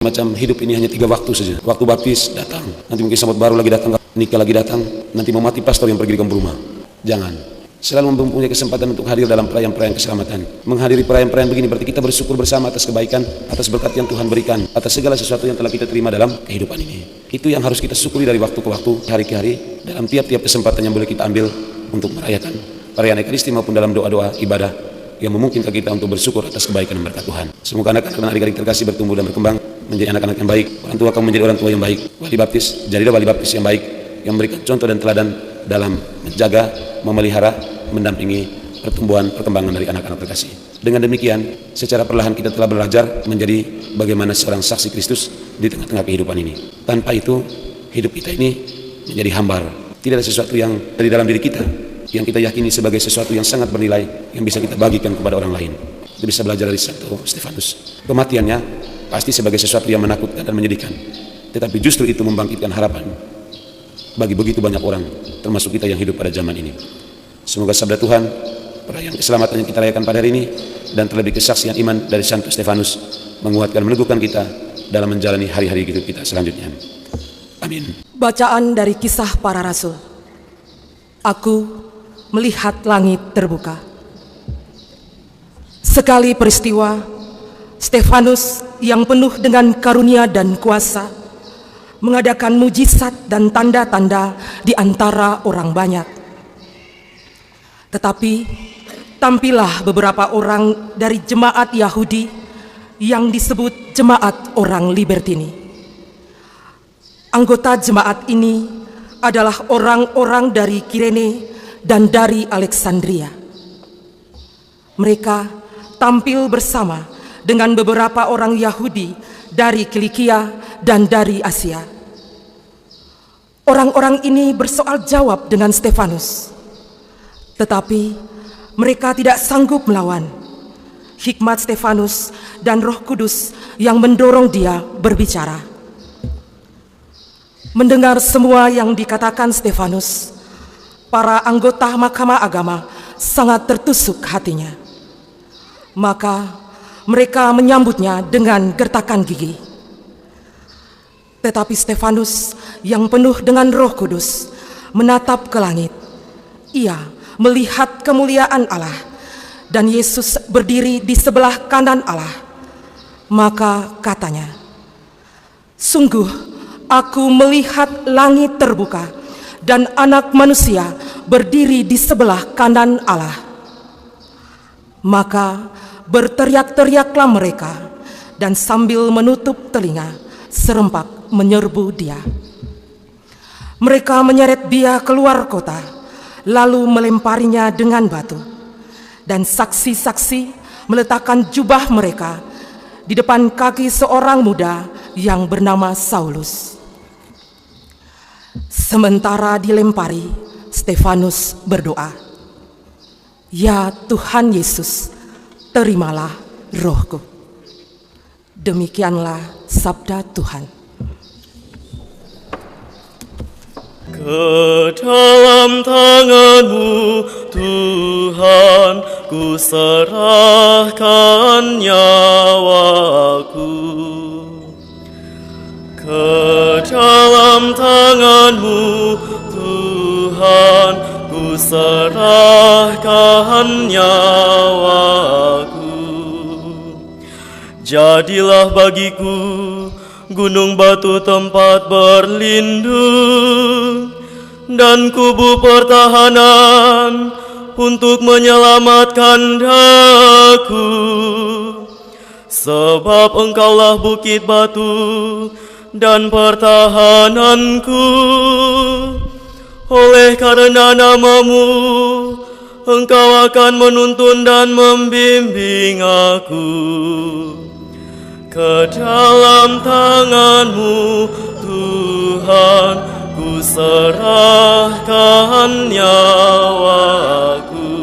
Macam hidup ini hanya 3 waktu saja. Waktu baptis datang, nanti mungkin sambut baru lagi datang, nikah lagi datang, nanti mau mati pastor yang pergi di kampung rumah. Jangan. Selalu mempunyai kesempatan untuk hadir dalam perayaan-perayaan keselamatan. Menghadiri perayaan-perayaan begini berarti kita bersyukur bersama atas kebaikan, atas berkat yang Tuhan berikan, atas segala sesuatu yang telah kita terima dalam kehidupan ini. Itu yang harus kita syukuri dari waktu ke waktu, hari ke hari, dalam tiap-tiap kesempatan yang boleh kita ambil untuk merayakan perayaan Ekaristi maupun dalam doa-doa ibadah yang memungkinkan kita untuk bersyukur atas kebaikan dan berkat Tuhan. Semoga anak-anak dan adik-adik terkasih bertumbuh dan berkembang menjadi anak-anak yang baik. Orang tua kamu menjadi orang tua yang baik. Wali baptis, jadilah wali baptis yang baik, yang memberikan contoh dan teladan dalam menjaga, memelihara, mendampingi perkembangan dari anak-anak terkasih. Dengan demikian, secara perlahan kita telah belajar menjadi bagaimana seorang saksi Kristus di tengah-tengah kehidupan ini. Tanpa itu, hidup kita ini menjadi hambar. Tidak ada sesuatu yang dari dalam diri kita yang kita yakini sebagai sesuatu yang sangat bernilai yang bisa kita bagikan kepada orang lain. Kita bisa belajar dari Santo Stefanus. Kematiannya pasti sebagai sesuatu yang menakutkan dan menyedihkan, tetapi justru itu membangkitkan harapan bagi begitu banyak orang, termasuk kita yang hidup pada zaman ini. Semoga sabda Tuhan, perayaan keselamatan yang kita rayakan pada hari ini, dan terlebih kesaksian iman dari Santo Stefanus menguatkan, meneguhkan kita dalam menjalani hari-hari hidup kita selanjutnya. Amin. Bacaan dari Kisah Para Rasul. Aku melihat langit terbuka. Sekali peristiwa, Stefanus yang penuh dengan karunia dan kuasa mengadakan mujizat dan tanda-tanda di antara orang banyak. Tetapi tampillah beberapa orang dari jemaat Yahudi yang disebut jemaat orang Libertini. Anggota jemaat ini adalah orang-orang dari Kirene dan dari Alexandria. Mereka tampil bersama dengan beberapa orang Yahudi dari Kilikia dan dari Asia. Orang-orang ini bersoal jawab dengan Stefanus, tetapi mereka tidak sanggup melawan hikmat Stefanus dan Roh Kudus yang mendorong dia berbicara. Mendengar semua yang dikatakan Stefanus, para anggota Mahkamah Agama sangat tertusuk hatinya. Maka mereka menyambutnya dengan gertakan gigi. Tetapi Stefanus yang penuh dengan Roh Kudus menatap ke langit. Ia melihat kemuliaan Allah dan Yesus berdiri di sebelah kanan Allah. Maka katanya, "Sungguh aku melihat langit terbuka dan Anak Manusia berdiri di sebelah kanan Allah." Maka berteriak-teriaklah mereka dan sambil menutup telinga serempak menyerbu dia. Mereka menyeret dia keluar kota, lalu melemparinya dengan batu. Dan saksi-saksi meletakkan jubah mereka di depan kaki seorang muda yang bernama Saulus. Sementara dilempari, Stefanus berdoa, "Ya Tuhan Yesus, terimalah rohku." Demikianlah sabda Tuhan. Ke dalam tangan-Mu, Tuhan, ku serahkan nyawaku. Ke dalam tangan-Mu, Tuhan, ku serahkan nyawaku. Jadilah bagiku gunung batu tempat berlindung dan kubu pertahanan untuk menyelamatkan daku. Sebab Engkaulah bukit batu dan pertahananku. Oleh karena nama-Mu, Engkau akan menuntun dan membimbing aku. Ke dalam tangan-Mu, Tuhan, ku serahkan nyawaku.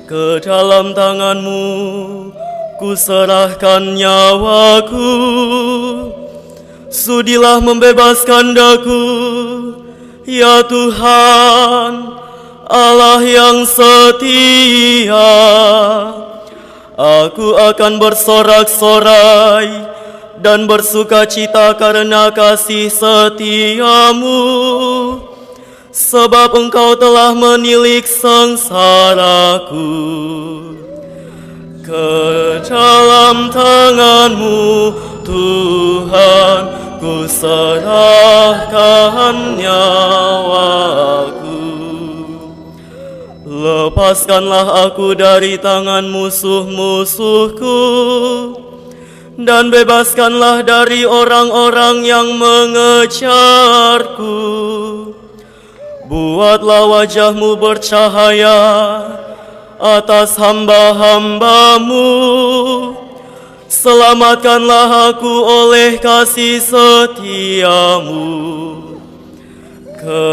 Ke dalam tangan-Mu, ku serahkan nyawaku. Sudilah membebaskan daku, ya Tuhan, Allah yang setia. Aku akan bersorak-sorai dan bersukacita karena kasih setiamu, sebab Engkau telah menilik sengsaraku. Ke dalam tangan-Mu, Tuhan, ku serahkan nyawaku. Lepaskanlah aku dari tangan musuh-musuhku, dan bebaskanlah dari orang-orang yang mengejarku. Buatlah wajah-Mu bercahaya atas hamba-hamba-Mu. Selamatkanlah aku oleh kasih setiamu. Ke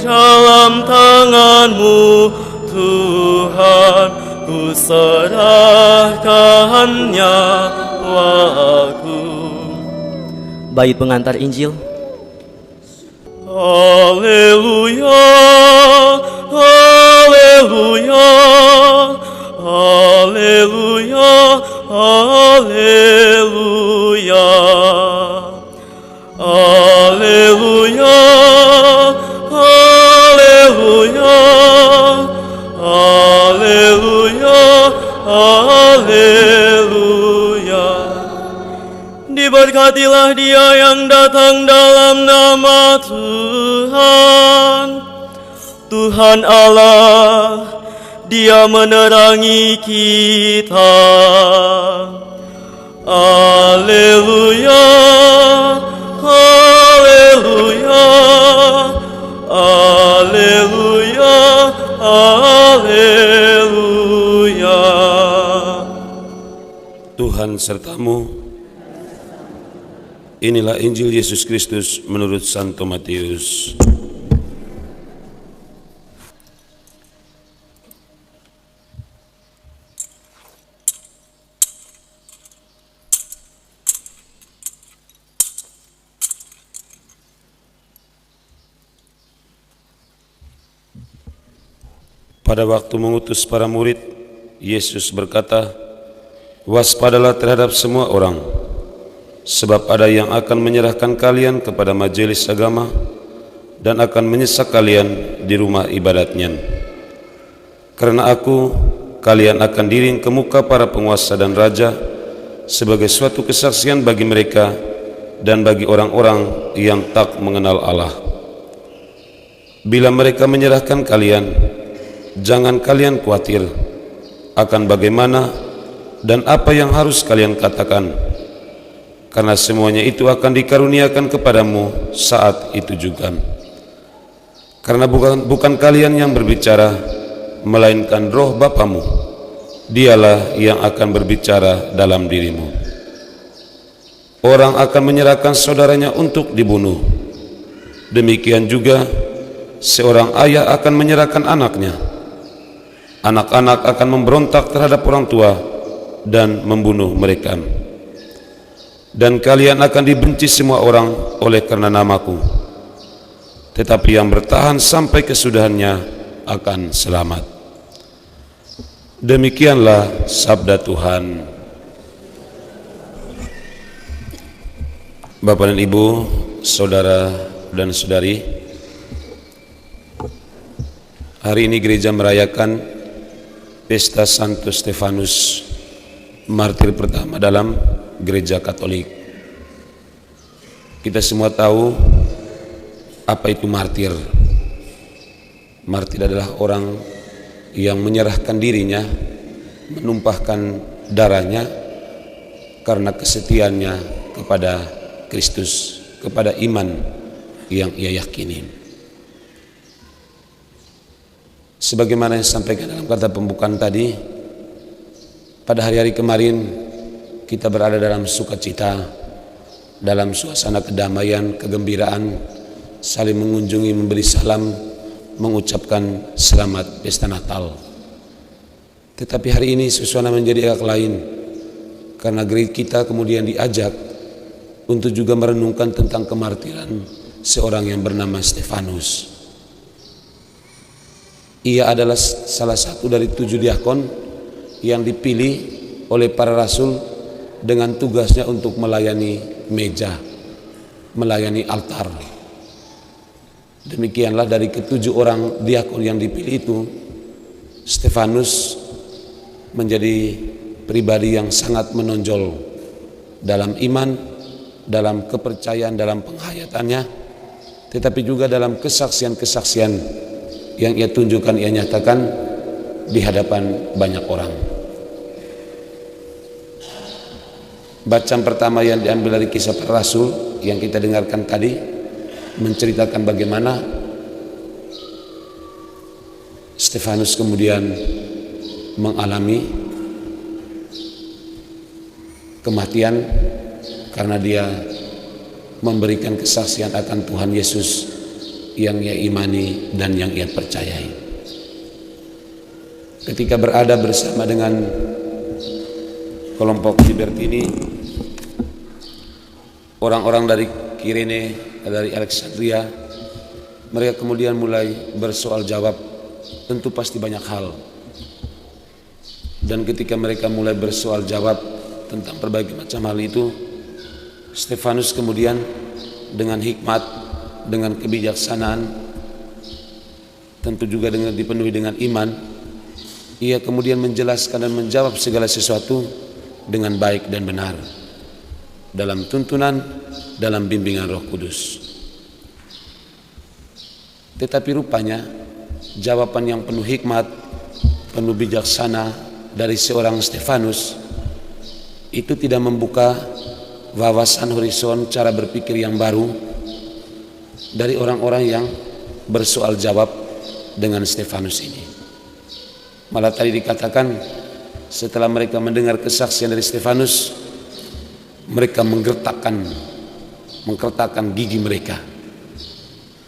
dalam tangan-Mu, Tuhan, ku serahkan nyawaku. Bait pengantar Injil. Haleluya, haleluya, haleluya, haleluya, haleluya, haleluya, haleluya, haleluya. Diberkatilah Dia yang datang dalam nama Tuhan. Tuhan Allah, Dia menerangi kita. Haleluya, haleluya, haleluya, haleluya. Tuhan sertamu. Inilah Injil Yesus Kristus menurut Santo Matius. Pada waktu mengutus para murid, Yesus berkata, "Waspadalah terhadap semua orang, sebab ada yang akan menyerahkan kalian kepada majelis agama dan akan menyesak kalian di rumah ibadatnya. Karena aku, kalian akan diring ke muka para penguasa dan raja sebagai suatu kesaksian bagi mereka dan bagi orang-orang yang tak mengenal Allah. Bila mereka menyerahkan kalian, jangan kalian khawatir akan bagaimana dan apa yang harus kalian katakan, karena semuanya itu akan dikaruniakan kepadamu saat itu juga. Karena bukan kalian yang berbicara, melainkan Roh Bapamu. Dialah yang akan berbicara dalam dirimu. Orang akan menyerahkan saudaranya untuk dibunuh. Demikian juga seorang ayah akan menyerahkan anaknya. Anak-anak akan memberontak terhadap orang tua dan membunuh mereka. Dan kalian akan dibenci semua orang oleh karena namaku. Tetapi yang bertahan sampai kesudahannya akan selamat." Demikianlah sabda Tuhan. Bapak dan Ibu, saudara dan saudari, hari ini gereja merayakan pesta Santo Stefanus, martir pertama dalam gereja Katolik. Kita semua tahu apa itu martir. Martir adalah orang yang menyerahkan dirinya, menumpahkan darahnya karena kesetiaannya kepada Kristus, kepada iman yang ia yakini. Sebagaimana yang disampaikan dalam kata pembukaan tadi, pada hari-hari kemarin kita berada dalam sukacita, dalam suasana kedamaian, kegembiraan, saling mengunjungi, memberi salam, mengucapkan selamat pesta Natal. Tetapi hari ini suasana menjadi agak lain, karena kita kemudian diajak untuk juga merenungkan tentang kemartiran seorang yang bernama Stefanus. Ia adalah salah satu dari 7 diakon yang dipilih oleh para rasul dengan tugasnya untuk melayani meja, melayani altar. Demikianlah dari ketujuh orang diakon yang dipilih itu, Stefanus menjadi pribadi yang sangat menonjol dalam iman, dalam kepercayaan, dalam penghayatannya, tetapi juga dalam kesaksian-kesaksian yang ia tunjukkan, ia nyatakan di hadapan banyak orang. Bacaan pertama yang diambil dari Kisah Para Rasul yang kita dengarkan tadi menceritakan bagaimana Stefanus kemudian mengalami kematian karena dia memberikan kesaksian akan Tuhan Yesus yang ia imani dan yang ia percayai. Ketika berada bersama dengan kelompok Libertini, orang-orang dari Kirene, dari Alexandria, mereka kemudian mulai bersoal jawab, tentu pasti banyak hal. Dan ketika mereka mulai bersoal jawab tentang berbagai macam hal itu, Stefanus kemudian dengan hikmat, dengan kebijaksanaan, tentu juga dengan dipenuhi dengan iman, ia kemudian menjelaskan dan menjawab segala sesuatu dengan baik dan benar dalam tuntunan, dalam bimbingan Roh Kudus. Tetapi rupanya jawaban yang penuh hikmat, penuh bijaksana dari seorang Stefanus itu tidak membuka wawasan horizon cara berpikir yang baru dari orang-orang yang bersoal jawab dengan Stefanus ini. Malah tadi dikatakan setelah mereka mendengar kesaksian dari Stefanus, mereka menggertakkan gigi mereka.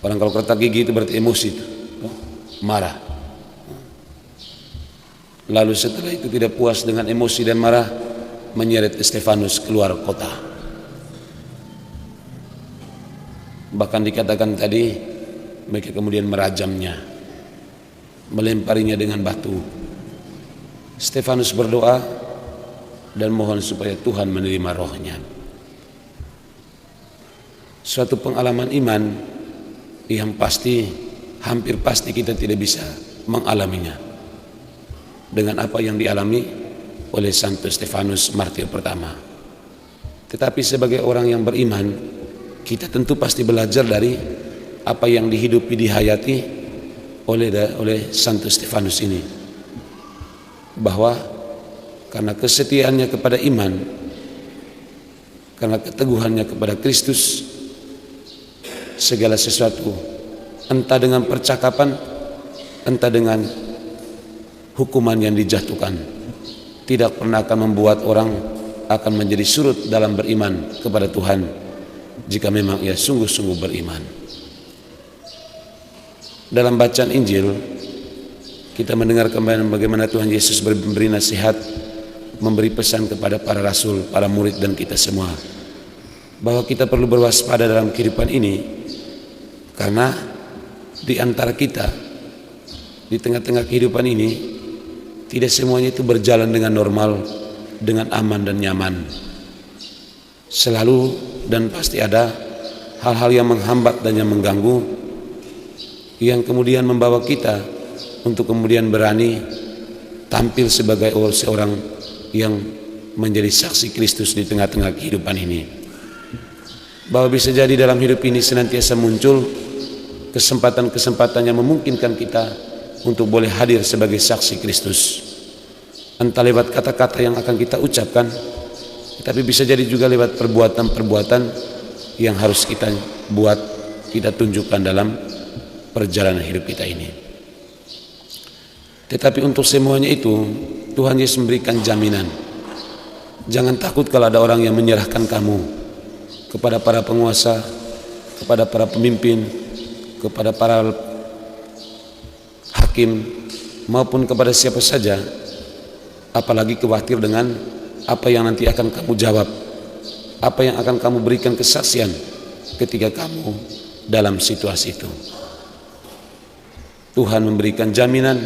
Orang kalau gertak gigi itu berarti emosi itu, marah. Lalu setelah itu tidak puas dengan emosi dan marah, menyeret Stefanus keluar kota. Bahkan dikatakan tadi mereka kemudian merajamnya, melemparinya dengan batu. Stefanus berdoa dan mohon supaya Tuhan menerima rohnya. Suatu pengalaman iman yang pasti, hampir pasti kita tidak bisa mengalaminya dengan apa yang dialami oleh Santo Stefanus martir pertama. Tetapi sebagai orang yang beriman, kita tentu pasti belajar dari apa yang dihidupi, dihayati oleh Santo Stefanus ini, bahwa karena kesetiaannya kepada iman, karena keteguhannya kepada Kristus, segala sesuatu, entah dengan percakapan, entah dengan hukuman yang dijatuhkan, tidak pernah akan membuat orang akan menjadi surut dalam beriman kepada Tuhan jika memang ia sungguh-sungguh beriman. Dalam bacaan Injil kita mendengar kembali bagaimana Tuhan Yesus memberi nasihat, memberi pesan kepada para rasul, para murid dan kita semua, bahwa kita perlu berwaspada dalam kehidupan ini, karena di antara kita, di tengah-tengah kehidupan ini, tidak semuanya itu berjalan dengan normal, dengan aman dan nyaman. Selalu dan pasti ada hal-hal yang menghambat dan yang mengganggu, yang kemudian membawa kita untuk kemudian berani tampil sebagai seorang yang menjadi saksi Kristus di tengah-tengah kehidupan ini. Bahwa bisa jadi dalam hidup ini senantiasa muncul kesempatan-kesempatan yang memungkinkan kita untuk boleh hadir sebagai saksi Kristus, entah lewat kata-kata yang akan kita ucapkan, tapi bisa jadi juga lewat perbuatan-perbuatan yang harus kita buat, kita tunjukkan dalam perjalanan hidup kita ini. Tetapi untuk semuanya itu Tuhan Yesus memberikan jaminan. Jangan takut kalau ada orang yang menyerahkan kamu kepada para penguasa, kepada para pemimpin, kepada para hakim, maupun kepada siapa saja, apalagi khawatir dengan apa yang nanti akan kamu jawab, apa yang akan kamu berikan kesaksian ketika kamu dalam situasi itu. Tuhan memberikan jaminan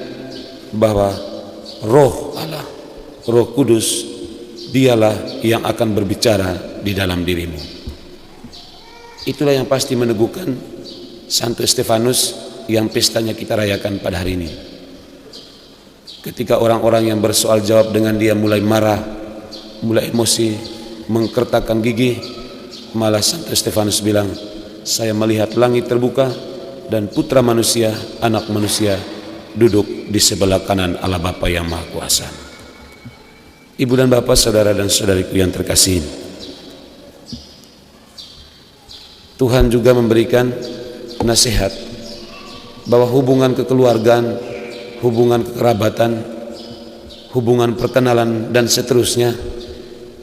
bahwa Roh Allah, Roh Kudus dialah yang akan berbicara di dalam dirimu. Itulah yang pasti meneguhkan Santo Stefanus yang pestanya kita rayakan pada hari ini. Ketika orang-orang yang bersoal jawab dengan dia mulai marah, mulai emosi, mengkertakkan gigi, malah Santo Stefanus bilang, saya melihat langit terbuka dan putra manusia, anak manusia duduk di sebelah kanan Allah Bapa yang Maha Kuasa. Ibu dan Bapak, saudara dan saudariku yang terkasih, Tuhan juga memberikan nasihat bahwa hubungan kekeluargaan, hubungan kekerabatan, hubungan perkenalan dan seterusnya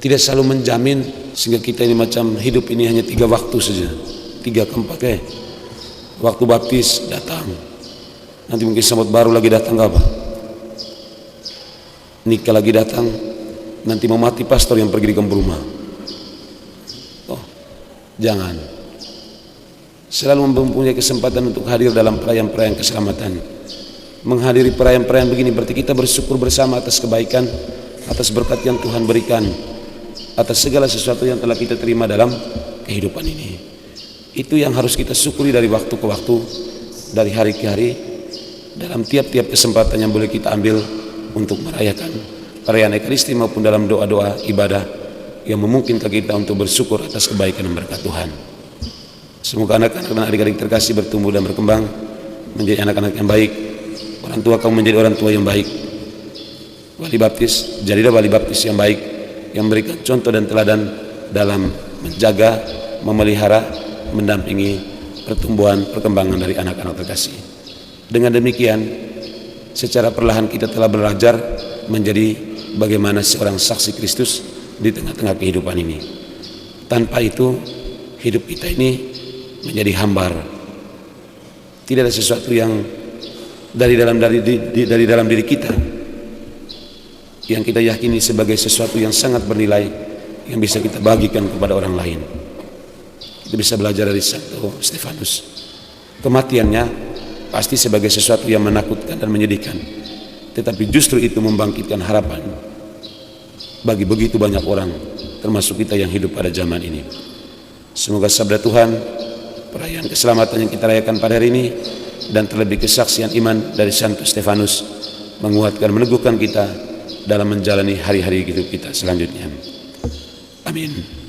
tidak selalu menjamin sehingga kita ini macam hidup ini hanya 3 waktu saja, 3 ke 4 waktu baptis datang, nanti mungkin sambut baru lagi datang apa, nikah lagi datang, nanti mau mati pastor yang pergi di kampung rumah. Oh, jangan. Selalu mempunyai kesempatan untuk hadir dalam perayaan-perayaan keselamatan. Menghadiri perayaan-perayaan begini berarti kita bersyukur bersama atas kebaikan, atas berkat yang Tuhan berikan, atas segala sesuatu yang telah kita terima dalam kehidupan ini. Itu yang harus kita syukuri dari waktu ke waktu, dari hari ke hari, dalam tiap-tiap kesempatan yang boleh kita ambil untuk merayakan perayaan Ekaristi maupun dalam doa-doa ibadah yang memungkinkan kita untuk bersyukur atas kebaikan dan berkat Tuhan. Semoga anak-anak dan adik-adik terkasih bertumbuh dan berkembang menjadi anak-anak yang baik. Orang tua kamu menjadi orang tua yang baik. Wali baptis, jadilah wali baptis yang baik, yang memberikan contoh dan teladan dalam menjaga, memelihara, mendampingi pertumbuhan perkembangan dari anak-anak terkasih. Dengan demikian, secara perlahan kita telah belajar menjadi bagaimana seorang saksi Kristus di tengah-tengah kehidupan ini. Tanpa itu, hidup kita ini menjadi hambar. Tidak ada sesuatu yang dari dalam diri kita yang kita yakini sebagai sesuatu yang sangat bernilai yang bisa kita bagikan kepada orang lain. Kita bisa belajar dari Santo Stefanus. Kematiannya pasti sebagai sesuatu yang menakutkan dan menyedihkan, tetapi justru itu membangkitkan harapan bagi begitu banyak orang, termasuk kita yang hidup pada zaman ini. Semoga sabda Tuhan, perayaan keselamatan yang kita rayakan pada hari ini, dan terlebih kesaksian iman dari Santo Stefanus menguatkan, meneguhkan kita dalam menjalani hari-hari hidup kita selanjutnya. Amin.